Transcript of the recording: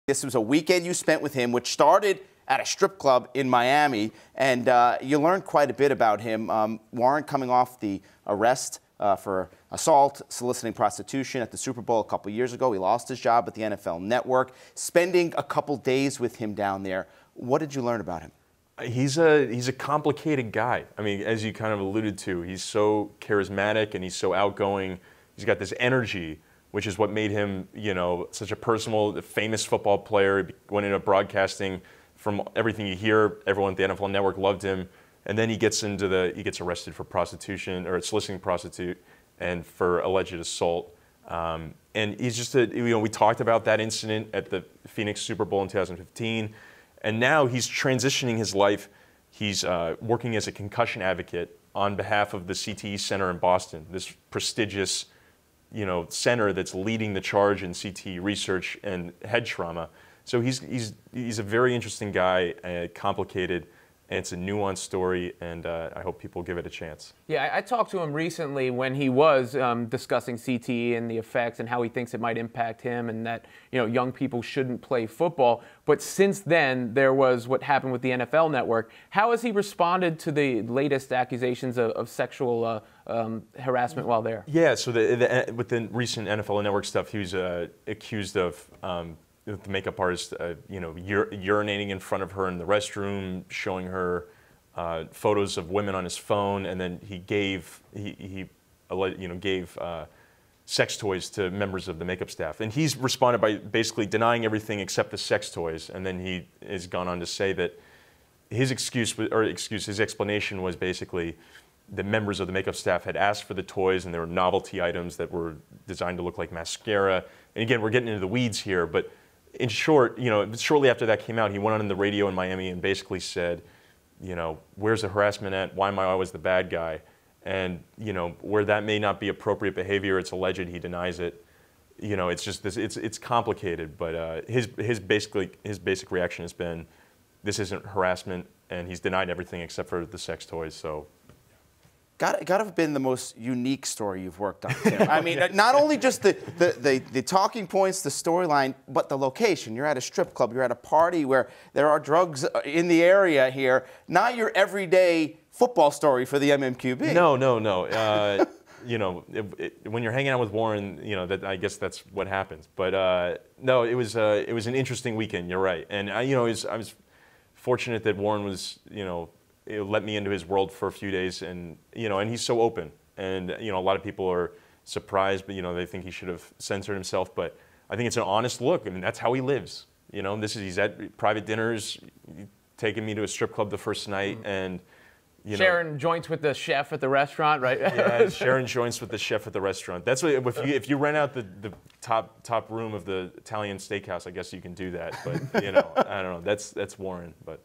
This was a weekend you spent with him, which started at a strip club in Miami, and you learned quite a bit about him. Warren coming off the arrest for assault, soliciting prostitution at the Super Bowl a couple years ago. He lost his job at the NFL Network. Spending a couple days with him down there, what did you learn about him? He's a complicated guy. I mean, as you kind of alluded to, he's so charismatic and he's so outgoing. He's got this energy, which is what made him, you know, such a personal, famous football player. He went into broadcasting. From everything you hear, everyone at the NFL Network loved him. And then he gets arrested for prostitution or soliciting prostitute and for alleged assault. And he's just we talked about that incident at the Phoenix Super Bowl in 2015. And now he's transitioning his life. He's working as a concussion advocate on behalf of the CTE Center in Boston, this prestigious, center that's leading the charge in CTE research and head trauma. So he's a very interesting guy, complicated, and it's a nuanced story, and I hope people give it a chance. Yeah, I talked to him recently when he was discussing CTE and the effects and how he thinks it might impact him, and that young people shouldn't play football. But since then, there was what happened with the NFL Network. How has he responded to the latest accusations of sexual harassment while there? Yeah, so with the recent NFL Network stuff, he was accused of the makeup artist, urinating in front of her in the restroom, showing her photos of women on his phone, and then he gave sex toys to members of the makeup staff. And he's responded by basically denying everything except the sex toys. And then he has gone on to say that his his explanation was basically that members of the makeup staff had asked for the toys, and there were novelty items that were designed to look like mascara. And again, we're getting into the weeds here, but in short, shortly after that came out, he went on the radio in Miami and basically said, where's the harassment at? Why am I always the bad guy? And, where that may not be appropriate behavior, it's alleged, he denies it. It's just this, it's complicated, but his basic reaction has been, this isn't harassment, and he's denied everything except for the sex toys, so. Got to have been the most unique story you've worked on, Tim. I mean, not only just the talking points, the storyline, but the location. You're at a strip club. You're at a party where there are drugs in the area here. Not your everyday football story for the MMQB. No. When you're hanging out with Warren, I guess that's what happens. But no, it was an interesting weekend. You're right, and I was fortunate that Warren was it let me into his world for a few days, and and he's so open, and a lot of people are surprised, but they think he should have censored himself. But I think it's an honest look. I mean, that's how he lives. He's at private dinners, taking me to a strip club the first night, and sharing joints with the chef at the restaurant, right? Yeah, sharing joints with the chef at the restaurant. That's what if you rent out the top room of the Italian steakhouse, I guess you can do that. But I don't know. That's Warren, but.